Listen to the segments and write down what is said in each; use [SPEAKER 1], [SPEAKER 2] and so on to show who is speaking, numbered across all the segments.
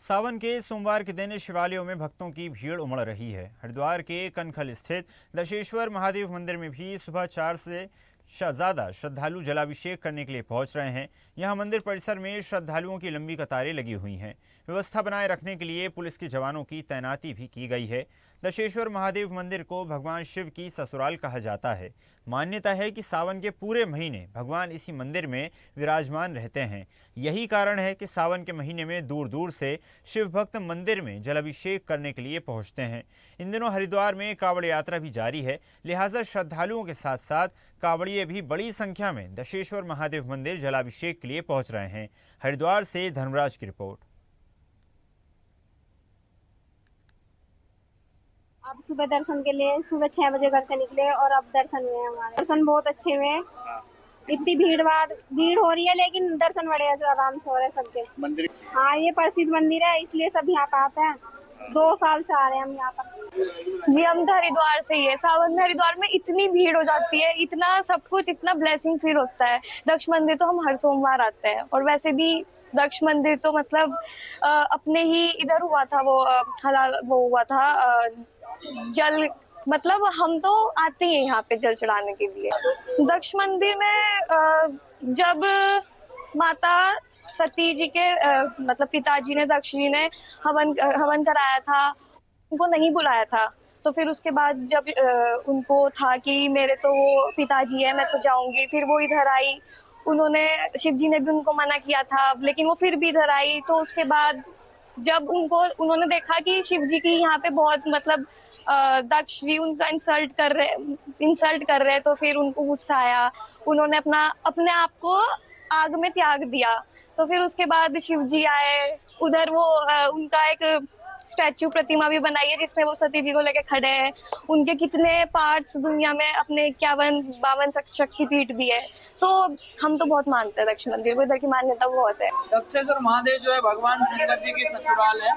[SPEAKER 1] सावन के सोमवार के दिन शिवालयों में भक्तों की भीड़ उमड़ रही है। हरिद्वार के कनखल स्थित दशेश्वर महादेव मंदिर में भी सुबह 4 से ज़्यादा श्रद्धालु जलाभिषेक करने के लिए पहुंच रहे हैं। यहां मंदिर परिसर में श्रद्धालुओं की लंबी कतारें लगी हुई हैं। व्यवस्था बनाए रखने के लिए पुलिस के जवानों की तैनाती भी की गई है। दशेश्वर महादेव मंदिर को भगवान शिव की ससुराल कहा जाता है। मान्यता है कि सावन के पूरे महीने भगवान इसी मंदिर में विराजमान रहते हैं। यही कारण है कि सावन के महीने में दूर दूर से शिव भक्त मंदिर में जलाभिषेक करने के लिए पहुंचते हैं। इन दिनों हरिद्वार में कांवड़ यात्रा भी जारी है, लिहाजा श्रद्धालुओं के साथ साथ कांवड़िए भी बड़ी संख्या में दशेश्वर महादेव मंदिर जलाभिषेक के लिए पहुंच रहे हैं। हरिद्वार से धर्मराज की रिपोर्ट।
[SPEAKER 2] अब सुबह दर्शन के लिए सुबह 6 बजे घर से निकले और अब दर्शन हुए हमारे। दर्शन बहुत अच्छे हुए। इतनी भीड़ हो रही है, लेकिन दर्शन बड़े आराम से हो रहे हैं सबके।
[SPEAKER 3] मंदिर
[SPEAKER 2] हाँ, ये प्रसिद्ध मंदिर है, इसलिए सब यहाँ पे आते हैं। 2 साल से आ रहे हैं हम यहाँ पर।
[SPEAKER 4] जी, हम तो हरिद्वार से ही है। सावन में हरिद्वार में इतनी भीड़ हो जाती है, इतना सब कुछ, इतना ब्लेसिंग फील होता है। दक्ष मंदिर तो हम हर सोमवार आते हैं, और वैसे भी दक्ष मंदिर तो मतलब अपने ही इधर हुआ था, वो हलाल वो हुआ था जल, मतलब हम तो आते हैं यहाँ पे जल चढ़ाने के लिए। दक्ष मंदिर में जब माता सती जी के मतलब पिताजी ने, दक्ष जी ने हवन कराया था, उनको नहीं बुलाया था। तो फिर उसके बाद जब उनको था कि मेरे तो वो पिताजी है, मैं तो जाऊंगी, फिर वो इधर आई। उन्होंने, शिव जी ने भी उनको मना किया था, लेकिन वो फिर भी इधर आई। तो उसके बाद जब उन्होंने देखा कि शिव जी की यहाँ पे बहुत मतलब दक्ष जी उनका इंसल्ट कर रहे, तो फिर उनको गुस्सा आया। उन्होंने अपने आप को आग में त्याग दिया। तो फिर उसके बाद शिव जी आए उधर। वो उनका एक स्टैचू, प्रतिमा भी बनाई है, जिसमें वो सती जी को लेके खड़े हैं। उनके कितने पार्ट्स दुनिया में, अपने 51-52 शक्तिपीठ भी है। तो हम तो बहुत मानते हैं दक्ष मंदिर को, इधर की मान्यता बहुत है।
[SPEAKER 5] दक्षेश्वर महादेव जो है भगवान शंकर जी की ससुराल है।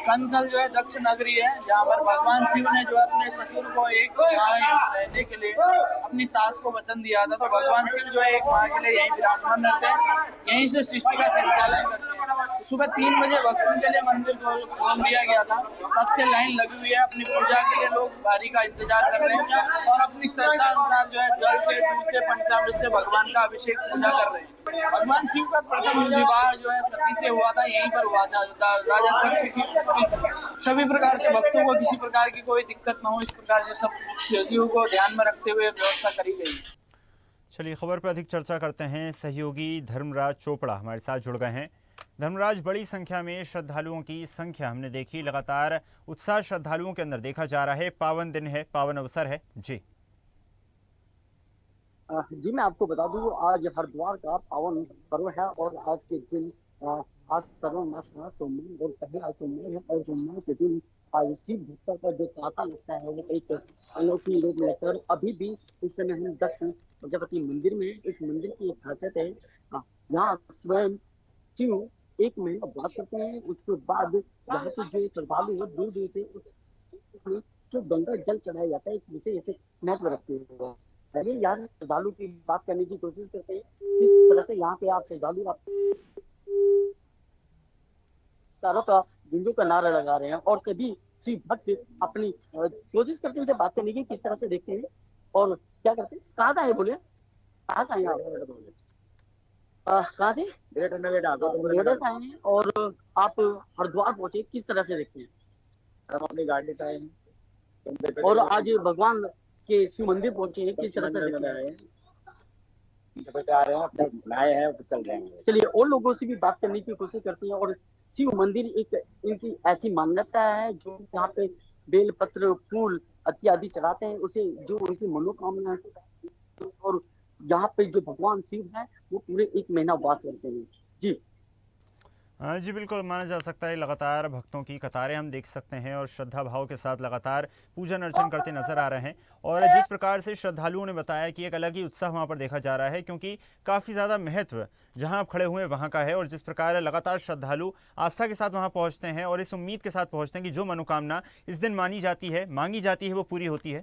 [SPEAKER 5] कनखल जो है दक्ष नगरी है, जहाँ पर भगवान शिव ने जो अपने ससुर को एक रहने के लिए अपनी सास को वचन दिया था। तो भगवान शिव जो है एक माह के लिए यहीं विराजमान रहते हैं, यहीं से सृष्टि का संचालन करते हैं। सुबह 3 बजे भक्तों के लिए मंदिर खोल दिया गया था। तब से लाइन लगी हुई है। अपनी पूजा के लिए लोग बारी का इंतजार कर रहे हैं, और अपनी श्रद्धा अनुसार जो है जल से, दूध से, पंचामृत से भगवान का अभिषेक पूजा कर रहे हैं। भगवान शिव का प्रथम विवाह जो है सती से हुआ था, यहीं पर हुआ था, राजा दक्ष की। सभी प्रकार से भक्तों को किसी प्रकार की कोई दिक्कत न हो, इस प्रकार से सब चीजों को ध्यान में रखते हुए व्यवस्था करी गई है।
[SPEAKER 1] चलिए, खबर पर अधिक चर्चा करते हैं। सहयोगी धर्मराज चोपड़ा हमारे साथ जुड़ गए हैं। धर्मराज, बड़ी संख्या में श्रद्धालुओं की संख्या हमने देखी, लगातार उत्साह श्रद्धालुओं के अंदर देखा जा रहा है। पावन दिन है, पावन अवसर है जी।
[SPEAKER 3] जी, मैं आपको बता दूं, आज हरिद्वार का पावन पर्व है, और आज के दिन आज श्रावण मास का सोमवार और पहला सोमवार है। और सोमवार के दिन आज शिव भक्तों का जो तांता लगता है, वो एक अनोखी रूप लेकर अभी भी इस समय हम दक्ष प्रजापति मंदिर में, इस मंदिर की एक खासियत है, यहाँ स्वयं शिव एक महीना बात करते हैं। उसके बाद यहाँ से जो श्रद्धालु है दूर दूर से इसमें जो गंगा जल चढ़ाया जाता है, एक विशेष महत्व रखते हैं। पहले यहाँ से श्रद्धालु की बात करने की कोशिश करते हैं, किस तरह से यहाँ पे आप श्रद्धालु आप चारों का बिंदु का नारा लगा रहे हैं, और कभी शिव भक्त अपनी कोशिश करते हैं बात करने की, किस तरह से देखते हैं और क्या करते हैं। कहाँ से आए बोले, कहाँ से आए आप? कहाँ से? नोएडा से आए हैं, और आप हरिद्वार पहुंचे, किस तरह से देखते हैं? हम अपनी गाड़ी से आए हैं, और आज भगवान के शिव मंदिर पहुंचे हैं, किस तरह से देखते हैं? आ रहे हैं, अपने लाए हैं, चल रहे हैं। चलिए, और लोगों से भी बात करने की कोशिश करते हैं। और शिव मंदिर एक इनकी ऐसी मान्यता है, जो यहाँ पे बेल पत्र, फूल इत्यादि चढ़ाते हैं, उसे जो उनकी मनोकामना है। और यहाँ पे जो भगवान शिव है वो पूरे 1 महीना वास करते हैं जी।
[SPEAKER 1] जी बिल्कुल, माना जा सकता है लगातार भक्तों की कतारें हम देख सकते हैं, और श्रद्धा भाव के साथ लगातार पूजन अर्चन करते नजर आ रहे हैं। और जिस प्रकार से श्रद्धालुओं ने बताया कि एक अलग ही उत्साह वहां पर देखा जा रहा है, क्योंकि काफ़ी ज़्यादा महत्व जहां आप खड़े हुए हैं वहां का है। और जिस प्रकार लगातार श्रद्धालु आस्था के साथ वहां पहुंचते हैं, और इस उम्मीद के साथ पहुंचते हैं कि जो मनोकामना इस दिन मानी जाती है, मांगी जाती है, वो पूरी होती है।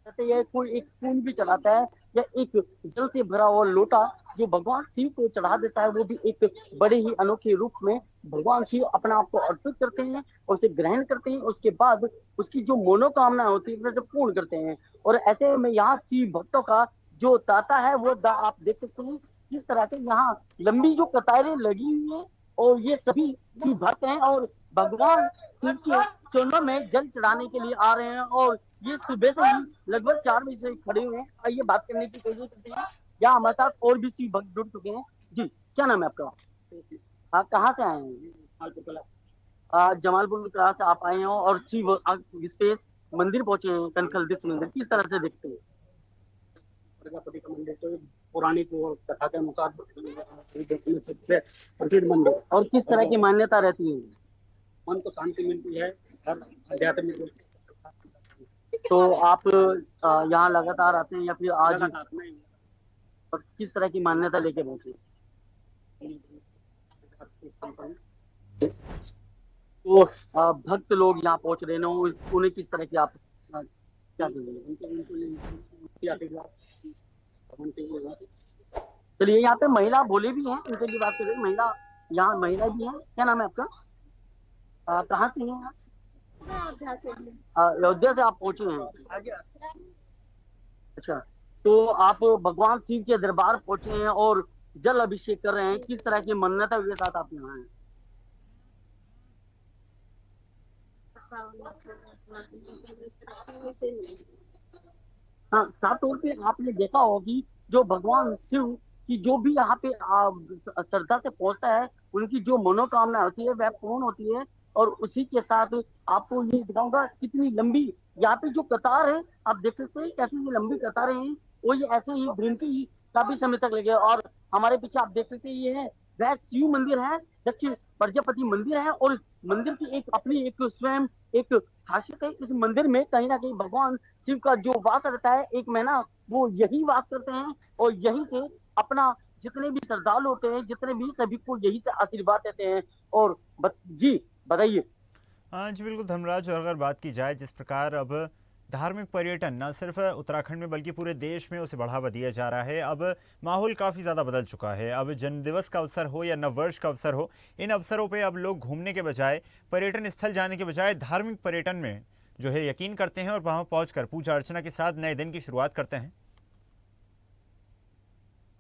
[SPEAKER 3] या कोई एक खून भी चढ़ाता है या एक जल से भरा हुआ लोटा जो भगवान शिव को चढ़ा देता है, वो भी एक बड़े ही अनोखे रूप में भगवान शिव अपने आप को अर्पित करते हैं और उसे ग्रहण करते हैं। उसके बाद उसकी जो मनोकामना होती है वैसे पूर्ण करते हैं। और ऐसे में यहाँ शिव भक्तों का जो तांता है वो आप देख सकते हैं किस तरह के यहाँ लंबी जो कतारें लगी हुई है और ये सभी शिव भक्त हैं और भगवान शिव के चरणों में जल चढ़ाने के लिए आ रहे हैं। और ये सुबह से ही लगभग 4 बजे से खड़े हुए हैं। आइए बात करने की कोशिश करते हैं। यहाँ हमारे साथ और भी शिव भक्त जुड़ चुके हैं। जी, क्या नाम है आपका? हाँ, कहाँ से आए हैं? जमालपुर कला से आप आए हो और शिव विशेष मंदिर पहुंचे हैं, कनखल दीक्ष मंदिर। किस तरह से देखते हैं? प्रजापति का मंदिर तो पौराणिक कथा के अनुसार प्रसिद्ध मंदिर। और किस तरह की मान्यता रहती है? मन को शांति मिलती है, हर आध्यात्मिक। तो आप यहाँ लगातार आते हैं या फिर आज? और किस तरह की मान्यता लेके पहुंचे? तो भक्त लोग यहाँ पहुंच रहे हैं, उन्हें किस तरह की आप क्या चलिए, यहाँ पे महिला बोले भी हैं, इनसे भी बात करें। महिला, यहाँ महिला भी है। क्या नाम है आपका? कहाँ से हैं आप? अयोध्या से आप पहुंचे हैं। अच्छा, तो आप भगवान शिव के दरबार पहुंचे हैं और जल अभिषेक कर रहे हैं। किस तरह की मान्यता के साथ आप यहाँ हैं? हाँ, साफ तौर पे आपने देखा होगा कि जो भगवान शिव की जो भी यहाँ पे श्रद्धा से पहुंचता है, उनकी जो मनोकामना होती है वह पूर्ण होती है। और उसी के साथ आपको ये दिखाऊंगा कितनी लंबी यहाँ पे जो कतार है, आप देख सकते हैं कैसी ये लंबी कतारें हैं। वो ये ऐसे ही घूमती ही काफी समय तक लगे। और हमारे पीछे आप देख सकते हैं ये है वह शिव मंदिर है, दक्षिण प्रजापति मंदिर है। और इस मंदिर की एक अपनी एक स्वयं एक खासियत है। इस मंदिर में कहीं ना कहीं भगवान शिव का जो वास रहता है, 1 महीना वो यही वास करते हैं और यहीं से अपना जितने भी श्रद्धालु होते हैं, जितने भी सभी को यही से आशीर्वाद देते हैं। और जी बताइए।
[SPEAKER 1] हाँ जी, बिल्कुल धर्मराज। और अगर बात की जाए जिस प्रकार अब धार्मिक पर्यटन न सिर्फ उत्तराखंड में बल्कि पूरे देश में उसे बढ़ावा दिया जा रहा है, अब माहौल काफ़ी ज़्यादा बदल चुका है। अब जन्मदिवस का अवसर हो या नववर्ष का अवसर हो, इन अवसरों पे अब लोग घूमने के बजाय, पर्यटन स्थल जाने के बजाय धार्मिक पर्यटन में जो है यकीन करते हैं और वहाँ पहुँचकर पूजा अर्चना के साथ नए दिन की शुरुआत करते हैं।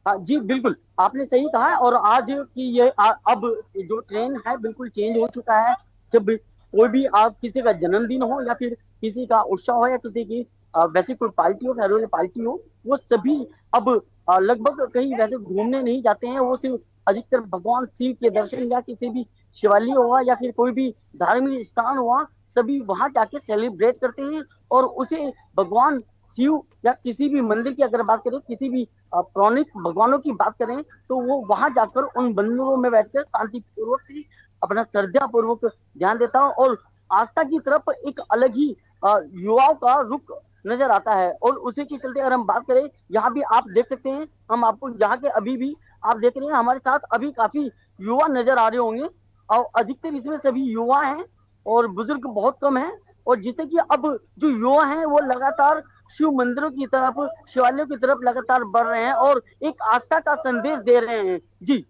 [SPEAKER 3] हाँ जी, बिल्कुल आपने सही कहा है। और आज की ये अब जो ट्रेंड है बिल्कुल चेंज हो चुका है। जब कोई भी आप किसी का जन्मदिन हो या फिर किसी का उत्सव हो या किसी की वैसी कोई पार्टी हो, फेयरवेल पार्टी हो, वो सभी अब लगभग कहीं वैसे घूमने नहीं जाते हैं। वो सिर्फ अधिकतर भगवान शिव के दर्शन या किसी भी शिवालय हुआ या फिर कोई भी धार्मिक स्थान हुआ, सभी वहां जाके सेलिब्रेट करते हैं। और उसे भगवान शिव या किसी भी मंदिर की अगर बात करें, किसी भी पौराणिक भगवानों की बात करें, तो वो वहां जाकर उन मंदिरों में बैठकर शांतिपूर्वक से अपना श्रद्धा पूर्वक ध्यान देता हूँ। और आस्था की तरफ एक अलग ही युवाओं का रुख नजर आता है। और उसी के चलते अगर हम बात करें, यहाँ भी आप देख सकते हैं, हम आपको यहाँ के अभी भी आप देख रहे हैं हमारे साथ अभी काफी युवा नजर आ रहे होंगे। और अधिकतर इसमें सभी युवा हैं और बुजुर्ग बहुत कम हैं। और जिससे कि अब जो युवा हैं वो लगातार शिव मंदिरों की तरफ, शिवालयों की तरफ लगातार बढ़ रहे हैं और एक आस्था का संदेश दे रहे हैं। जी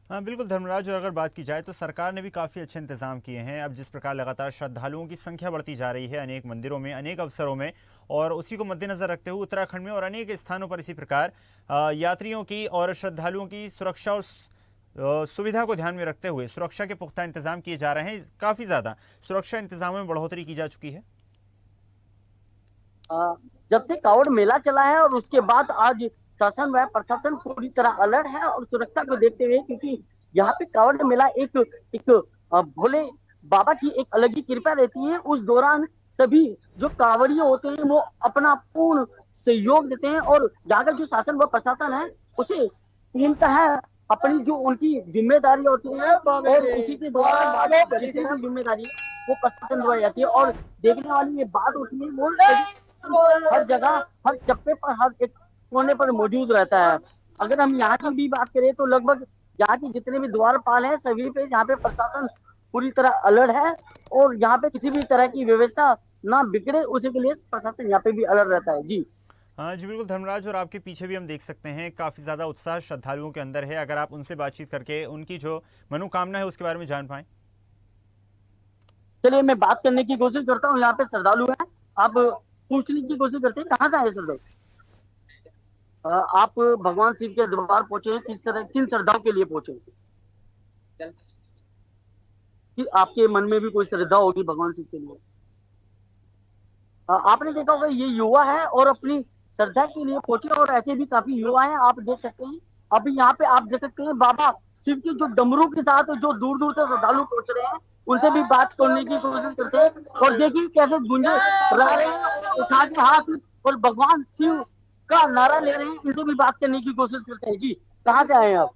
[SPEAKER 1] हाँ बिल्कुल धर्मराज। और अगर बात की जाए तो सरकार ने भी काफ़ी अच्छे इंतजाम किए हैं। अब जिस प्रकार लगातार श्रद्धालुओं की संख्या बढ़ती जा रही है अनेक मंदिरों में, अनेक अवसरों में, और उसी को मद्देनजर रखते हुए उत्तराखंड में और अनेक स्थानों पर इसी प्रकार यात्रियों की और श्रद्धालुओं की सुरक्षा और सुविधा को ध्यान में रखते हुए सुरक्षा के पुख्ता इंतजाम किए जा रहे हैं। काफ़ी ज़्यादा सुरक्षा इंतजामों में बढ़ोतरी की जा चुकी है।
[SPEAKER 3] जब से कावड़ मेला चला है और उसके बाद आज शासन व प्रशासन पूरी तरह अलर्ट है और सुरक्षा को देखते हुए, क्योंकि यहाँ पे कावड़ मेला एक भोले बाबा की एक अलग ही कृपा रहती है। उस दौरान सभी जो कांवड़िए होते हैं वो अपना पूर्ण सहयोग देते हैं और यहाँ का जो शासन व प्रशासन है उसे पूर्णतः अपनी जो उनकी जिम्मेदारी होती है और उसी के द्वारा जिम्मेदारी वो प्रशासन द्वारा जाती है। और देखने वाली ये बात होती है वो हर जगह, हर चप्पे पर, हर एक कोने पर मौजूद रहता है। अगर हम यहाँ की भी बात करें तो लगभग यहाँ के जितने भी द्वारपाल हैं सभी पे यहाँ पे प्रशासन पूरी तरह अलर्ट है और यहाँ पे किसी भी तरह की व्यवस्था ना बिगड़े, उसी के लिए प्रशासन यहाँ पे भी अलर्ट रहता है। जी
[SPEAKER 1] हाँ जी बिल्कुल धर्मराज, और आपके पीछे भी हम देख सकते हैं काफ़ी ज़्यादा उत्साह श्रद्धालुओं के अंदर है। अगर आप उनसे बातचीत करके उनकी जो मनोकामना है उसके बारे में जान पाएं।
[SPEAKER 3] चलिए मैं बात करने की कोशिश करता हूँ। यहाँ पे श्रद्धालु हैं, आप पूछने की कोशिश करते हैं कहाँ से आए श्रद्धालु? आप भगवान शिव के दरबार पहुंचे हैं, किस तरह किन श्रद्धाओं के लिए पहुंचे? कि आपके मन में भी कोई श्रद्धा होगी भगवान शिव के लिए। आपने देखा होगा ये युवा है और अपनी श्रद्धा के लिए पहुंचे, और ऐसे भी काफी युवा हैं, आप देख सकते हैं। अभी यहाँ पे आप देख सकते हैं बाबा शिव के जो डमरू के साथ जो दूर दूर से श्रद्धालु पहुंच रहे हैं, उनसे भी बात करने की कोशिश करते हैं। और देखिए कैसे गूंजे रहे हैं, उठा के हाथ और भगवान शिव का नारा ले रहे हैं। इनसे भी बात करने की कोशिश करते हैं। जी कहाँ से आए हैं आप?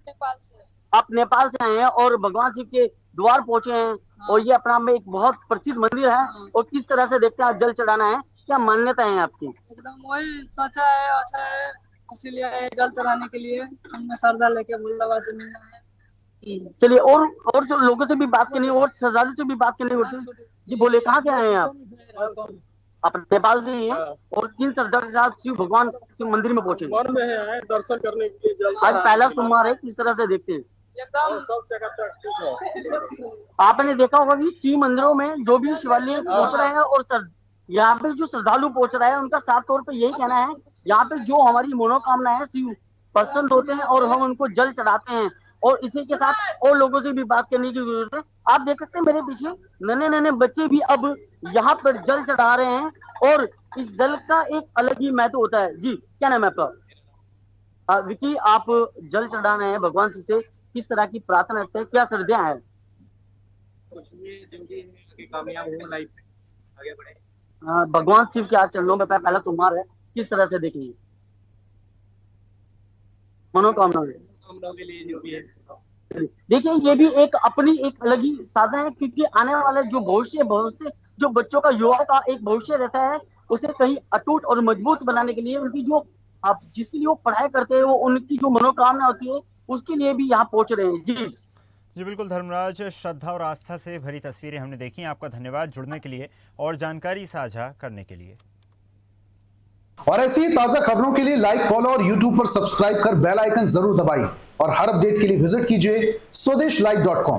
[SPEAKER 5] नेपाल से।
[SPEAKER 3] आप नेपाल से आए हैं और भगवान शिव के द्वार पहुंचे हैं। और ये अपना में एक बहुत प्रसिद्ध मंदिर है। और किस तरह से देखते हैं जल चढ़ाना है, क्या मान्यता है आपकी?
[SPEAKER 5] एकदम वही सच्चा है, अच्छा है, इसीलिए जल चढ़ाने के लिए हमने श्रद्धा लेके भोले बाबा से मिलना है।
[SPEAKER 3] चलिए और जो लोगों से भी बात करनी है और श्रद्धालु से भी बात करनी होती है। जी बोले कहाँ से आए हैं आप नेपाल से ही हैं और किन श्रद्धा के साथ शिव भगवान शिव मंदिर में पहुंचे?
[SPEAKER 6] मन में है दर्शन करने के लिए जल
[SPEAKER 3] आज पहला सोमवार है, किस तरह से देखते हैं?
[SPEAKER 5] एकदम
[SPEAKER 6] सब जगह तक ठीक है।
[SPEAKER 3] आपने देखा होगा कि शिव मंदिरों में जो भी शिवालय पहुंच रहे हैं और यहाँ पे जो श्रद्धालु पहुंच रहे हैं, उनका साफ तौर पे यही कहना है यहाँ पे जो हमारी मनोकामना है शिव प्रसन्न होते हैं और हम उनको जल चढ़ाते हैं। और इसी के साथ और लोगों से भी बात करने की जरूरत है। आप देख सकते हैं मेरे पीछे नन्हे नन्हे बच्चे भी अब यहाँ पर जल चढ़ा रहे हैं और इस जल का एक अलग ही महत्व होता है। जी क्या नाम है आपका? विकी, आप जल चढ़ाना है भगवान शिव से, किस तरह की प्रार्थना रखते हैं, क्या श्रद्धा है? भगवान शिव के चरणों में पहला सोमवार है, किस तरह से देखेंगे मनोकामना है? देखिए ये भी एक अपनी एक अलग ही साधन है, क्योंकि आने वाले जो भविष्य जो बच्चों का युवा का एक भविष्य रहता है, उसे कहीं अटूट और मजबूत बनाने के लिए उनकी जो आप जिसके लिए वो पढ़ाई करते हैं, वो उनकी जो मनोकामना होती है उसके लिए भी यहाँ पहुंच रहे हैं।
[SPEAKER 1] जी बिल्कुल धर्मराज, श्रद्धा और आस्था से भरी तस्वीरें हमने देखी। आपका धन्यवाद जुड़ने के लिए और जानकारी साझा करने के लिए।
[SPEAKER 7] और ऐसी ही ताजा खबरों के लिए लाइक, फॉलो और यूट्यूब पर सब्सक्राइब कर बेल आइकन जरूर दबाइए। और हर अपडेट के लिए विजिट कीजिए स्वदेशलाइव.com।